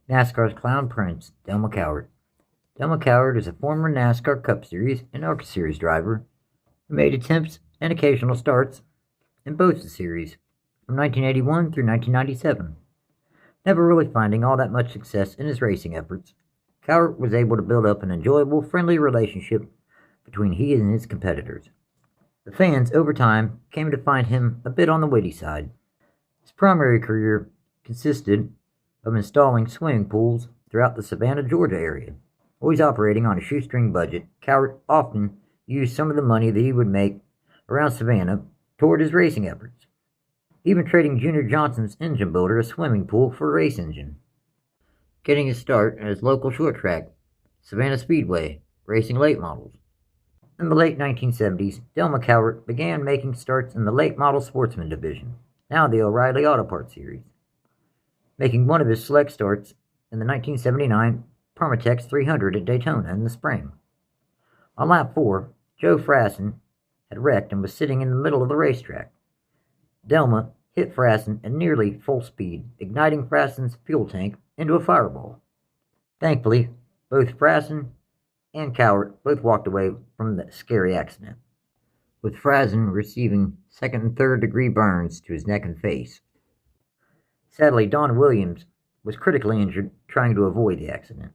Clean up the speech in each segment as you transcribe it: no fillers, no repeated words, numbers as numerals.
NASCAR's Clown Prince, Delma Cowart. Delma Cowart is a former NASCAR Cup Series and ARCA Series driver who made attempts and occasional starts in both the series from 1981 through 1997. Never really finding all that much success in his racing efforts, Cowart was able to build up an enjoyable, friendly relationship between he and his competitors. The fans, over time, came to find him a bit on the witty side. His primary career consisted of installing swimming pools throughout the Savannah, Georgia area. Always operating on a shoestring budget, Cowart often used some of the money that he would make around Savannah toward his racing efforts, even trading Junior Johnson's engine builder a swimming pool for a race engine. Getting his start at his local short track, Savannah Speedway, racing late models. In the late 1970s, Delma Cowart began making starts in the late model sportsman division, now the O'Reilly Auto Parts Series, making one of his select starts in the 1979 Permatex 300 at Daytona in the spring. On lap 4, Joe Frassen had wrecked and was sitting in the middle of the racetrack. Delma hit Frassen at nearly full speed, igniting Frassen's fuel tank into a fireball. Thankfully, both Frassen and Cowart both walked away from the scary accident, with Frassen receiving second and third degree burns to his neck and face. Sadly, Don Williams was critically injured trying to avoid the accident.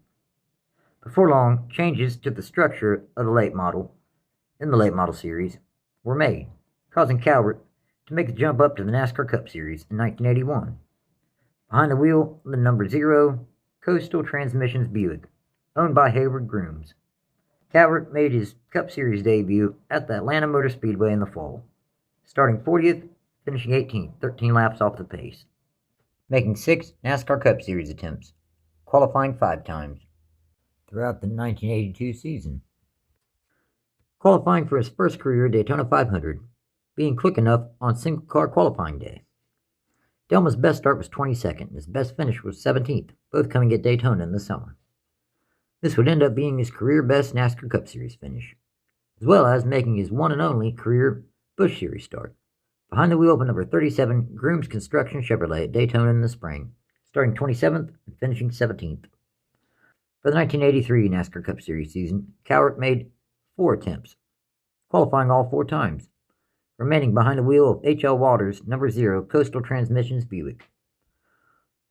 Before long, changes to the structure of the late model in the late model series were made, causing Cowart to make the jump up to the NASCAR Cup Series in 1981. Behind the wheel, the number 0 Coastal Transmissions Buick, owned by Hayward Grooms. Cowart made his Cup Series debut at the Atlanta Motor Speedway in the fall, starting 40th, finishing 18th, 13 laps off the pace, making 6 NASCAR Cup Series attempts, qualifying 5 times throughout the 1982 season. Qualifying for his first career Daytona 500, being quick enough on single-car qualifying day. Delma's best start was 22nd, and his best finish was 17th, both coming at Daytona in the summer. This would end up being his career-best NASCAR Cup Series finish, as well as making his one and only career Busch Series start, behind the wheel of a number 37 Grooms Construction Chevrolet at Daytona in the spring, starting 27th and finishing 17th. For the 1983 NASCAR Cup Series season, Cowart made 4 attempts, qualifying all 4 times, remaining behind the wheel of H.L. Walters' number 0 Coastal Transmissions Buick,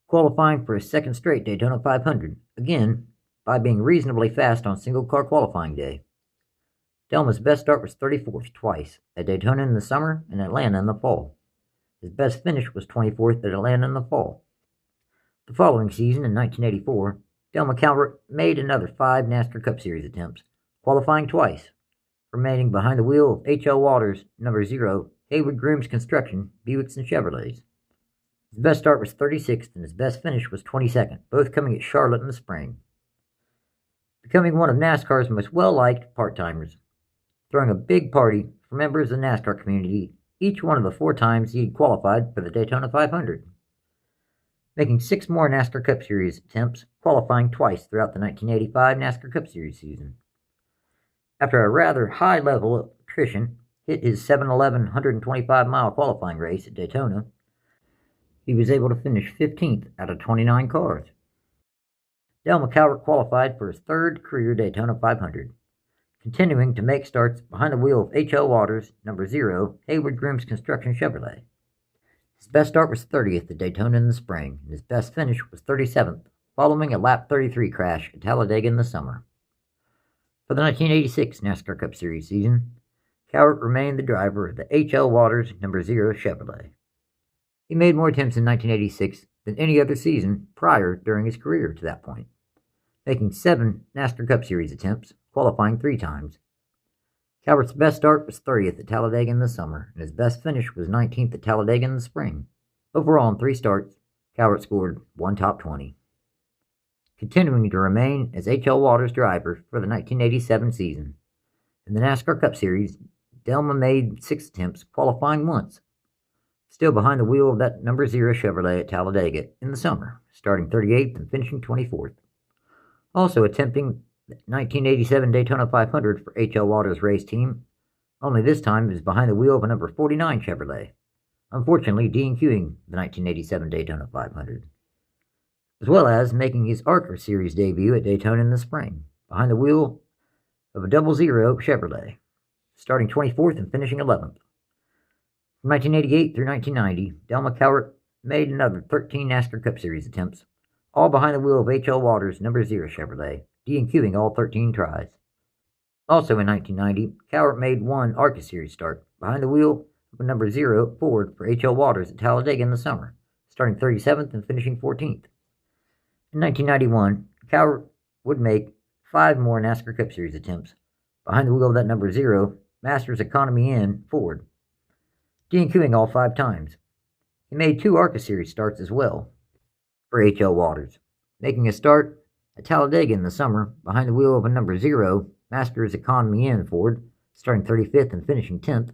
qualifying for his second straight Daytona 500, again by being reasonably fast on single-car qualifying day. Delma's best start was 34th twice, at Daytona in the summer and Atlanta in the fall. His best finish was 24th at Atlanta in the fall. The following season, in 1984, Delma Cowart made another 5 NASCAR Cup Series attempts, qualifying twice, remaining behind the wheel of H.L. Walters' number 0 Hayward Grooms Construction Buicks and Chevrolets. His best start was 36th and his best finish was 22nd, both coming at Charlotte in the spring. Becoming one of NASCAR's most well-liked part-timers, throwing a big party for members of the NASCAR community each one of the 4 times he had qualified for the Daytona 500. Making 6 more NASCAR Cup Series attempts, qualifying twice throughout the 1985 NASCAR Cup Series season. After a rather high level of attrition hit his 7-11 125-mile qualifying race at Daytona, he was able to finish 15th out of 29 cars. Delma Cowart qualified for his 3rd career Daytona 500, continuing to make starts behind the wheel of H.L. Walters' number 0 Hayward Grooms Construction Chevrolet. His best start was 30th at Daytona in the spring, and his best finish was 37th, following a lap 33 crash at Talladega in the summer. For the 1986 NASCAR Cup Series season, Cowart remained the driver of the H.L. Walters number 0 Chevrolet. He made more attempts in 1986 than any other season prior during his career to that point, making 7 NASCAR Cup Series attempts, qualifying 3 times. Cowart's best start was 30th at Talladega in the summer, and his best finish was 19th at Talladega in the spring. Overall, in 3 starts, Cowart scored 1 top 20. Continuing to remain as H.L. Walters' driver for the 1987 season. In the NASCAR Cup Series, Delma made 6 attempts, qualifying once, still behind the wheel of that number 0 Chevrolet at Talladega in the summer, starting 38th and finishing 24th. Also attempting the 1987 Daytona 500 for H.L. Walters' race team, only this time it was behind the wheel of a number 49 Chevrolet, unfortunately DNQing the 1987 Daytona 500. as well as making his ARCA Series debut at Daytona in the spring, behind the wheel of a 00 Chevrolet, starting 24th and finishing 11th. From 1988 through 1990, Delma Cowart made another 13 NASCAR Cup Series attempts, all behind the wheel of H.L. Walters' No. 0 Chevrolet, DNQing all 13 tries. Also in 1990, Cowart made one ARCA Series start, behind the wheel of a No. 0 Ford for H.L. Walters at Talladega in the summer, starting 37th and finishing 14th. In 1991, Cowart would make 5 more NASCAR Cup Series attempts, behind the wheel of that No. 0 Masters Economy N Ford, DNQing all 5 times. He made 2 ARCA Series starts as well for H.L. Walters, making a start at Talladega in the summer behind the wheel of a No. 0 Masters Economy N Ford, starting 35th and finishing 10th.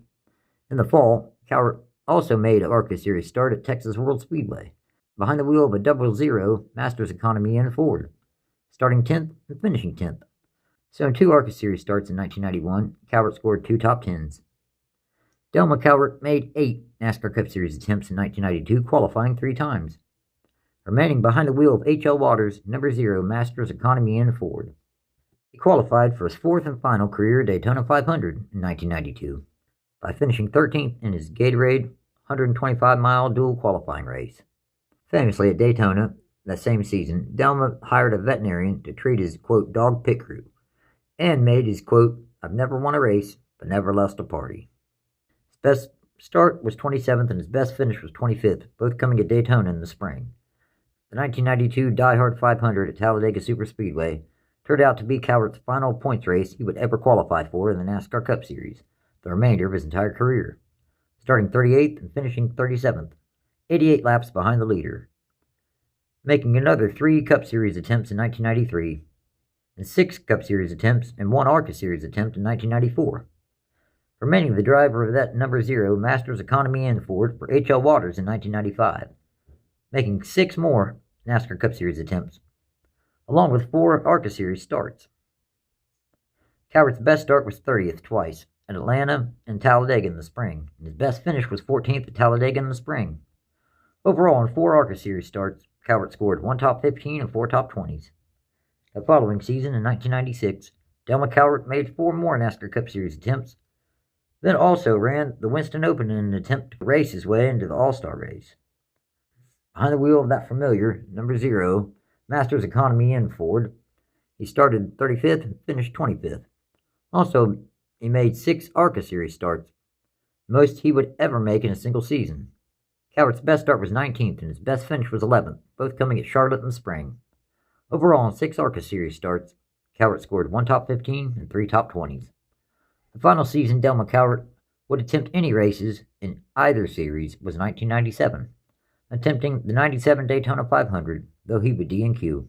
In the fall, Cowart also made an ARCA Series start at Texas World Speedway, behind the wheel of a 00 Masters Economy N Ford, starting 10th and finishing 10th. So in 2 ARCA Series starts in 1991, Cowart scored 2 top 10s. Delma Cowart made 8 NASCAR Cup Series attempts in 1992, qualifying 3 times, remaining behind the wheel of H.L. Walters' No. 0 Masters Economy N Ford. He qualified for his 4th and final career Daytona 500 in 1992 by finishing 13th in his Gatorade 125-mile dual qualifying race. Famously at Daytona that same season, Delma hired a veterinarian to treat his, quote, dog pit crew, and made his, quote, I've never won a race, but never lost a party. His best start was 27th and his best finish was 25th, both coming at Daytona in the spring. The 1992 Die Hard 500 at Talladega Superspeedway turned out to be Cowart's final points race he would ever qualify for in the NASCAR Cup Series, the remainder of his entire career, starting 38th and finishing 37th, 88 laps behind the leader, making another 3 Cup Series attempts in 1993, and 6 Cup Series attempts and 1 ARCA Series attempt in 1994, remaining the driver of that No. 0 Masters Economy N Ford for H.L. Walters in 1995, making 6 more NASCAR Cup Series attempts, along with 4 ARCA Series starts. Cowart's best start was 30th twice, at Atlanta and Talladega in the spring, and his best finish was 14th at Talladega in the spring. Overall, in 4 ARCA Series starts, Cowart scored 1 top 15 and 4 top 20s. The following season, in 1996, Delma Cowart made 4 more NASCAR Cup Series attempts, then also ran the Winston Open in an attempt to race his way into the All-Star race. Behind the wheel of that familiar No. 0 Masters Economy N Ford, he started 35th and finished 25th. Also, he made 6 ARCA Series starts, most he would ever make in a single season. Cowart's best start was 19th and his best finish was 11th, both coming at Charlotte in the spring. Overall, in 6 ARCA Series starts, Cowart scored 1 top 15 and 3 top 20s. The final season Delma Cowart would attempt any races in either series was 1997, attempting the 97 Daytona 500, though he would DNQ,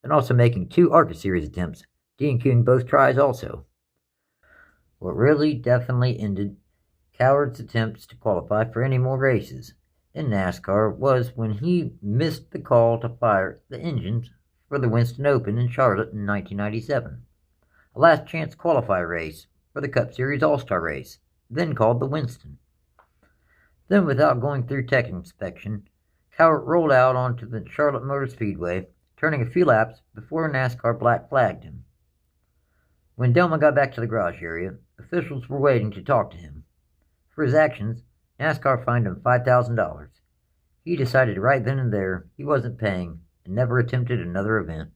and also making 2 ARCA Series attempts, DNQing both tries also. What really definitely ended Cowart's attempts to qualify for any more races in NASCAR was when he missed the call to fire the engines for the Winston Open in Charlotte in 1997, a last-chance qualifier race for the Cup Series All-Star race, then called the Winston. Then, without going through tech inspection, Cowart rolled out onto the Charlotte Motor Speedway, turning a few laps before NASCAR black flagged him. When Delma got back to the garage area, officials were waiting to talk to him. For his actions, NASCAR fined him $5,000. He decided right then and there he wasn't paying and never attempted another event.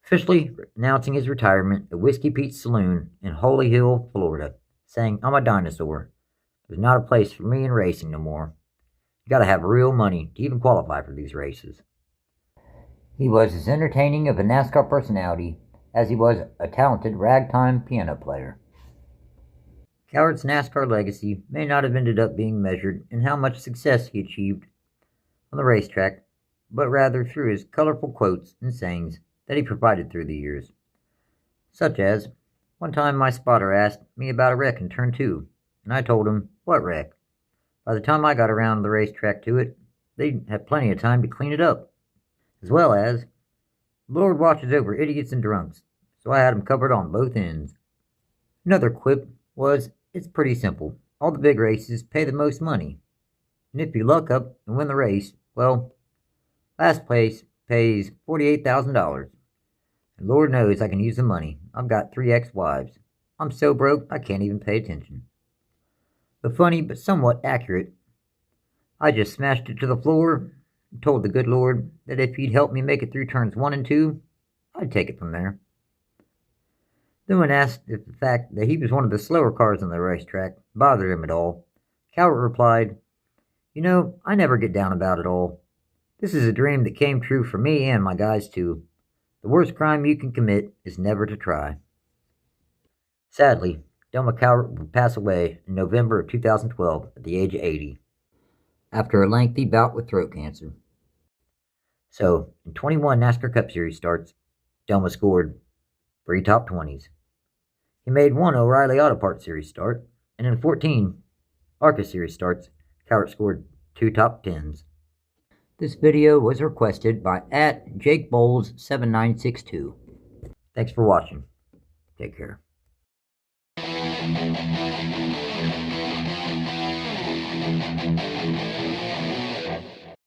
Officially announcing his retirement at Whiskey Pete's Saloon in Holy Hill, Florida, saying, I'm a dinosaur. There's not a place for me in racing no more. You gotta have real money to even qualify for these races. He was as entertaining of a NASCAR personality as he was a talented ragtime piano player. Cowart's NASCAR legacy may not have ended up being measured in how much success he achieved on the racetrack, but rather through his colorful quotes and sayings that he provided through the years. Such as, one time my spotter asked me about a wreck in turn 2, and I told him, what wreck? By the time I got around the racetrack to it, they'd had plenty of time to clean it up. As well as, the Lord watches over idiots and drunks, so I had them covered on both ends. Another quip was, it's pretty simple. All the big races pay the most money. And if you luck up and win the race, well, Last place pays $48,000. And Lord knows I can use the money. I've got 3 ex-wives. I'm so broke I can't even pay attention. The funny but somewhat accurate, I just smashed it to the floor and told the good Lord that if he'd help me make it through turns 1 and 2, I'd take it from there. Then when asked if the fact that he was one of the slower cars on the racetrack bothered him at all, Cowart replied, "You know, I never get down about it all. This is a dream that came true for me and my guys too. The worst crime you can commit is never to try." Sadly, Delma Cowart would pass away in November of 2012 at the age of 80, after a lengthy bout with throat cancer. So, in 21 NASCAR Cup Series starts, Delma scored 3 top 20s. He made 1 O'Reilly Auto Parts Series start, and in 14 ARCA Series starts, Cowart scored 2 top 10s. This video was requested by @JakeBowles7962. Thanks for watching. Take care.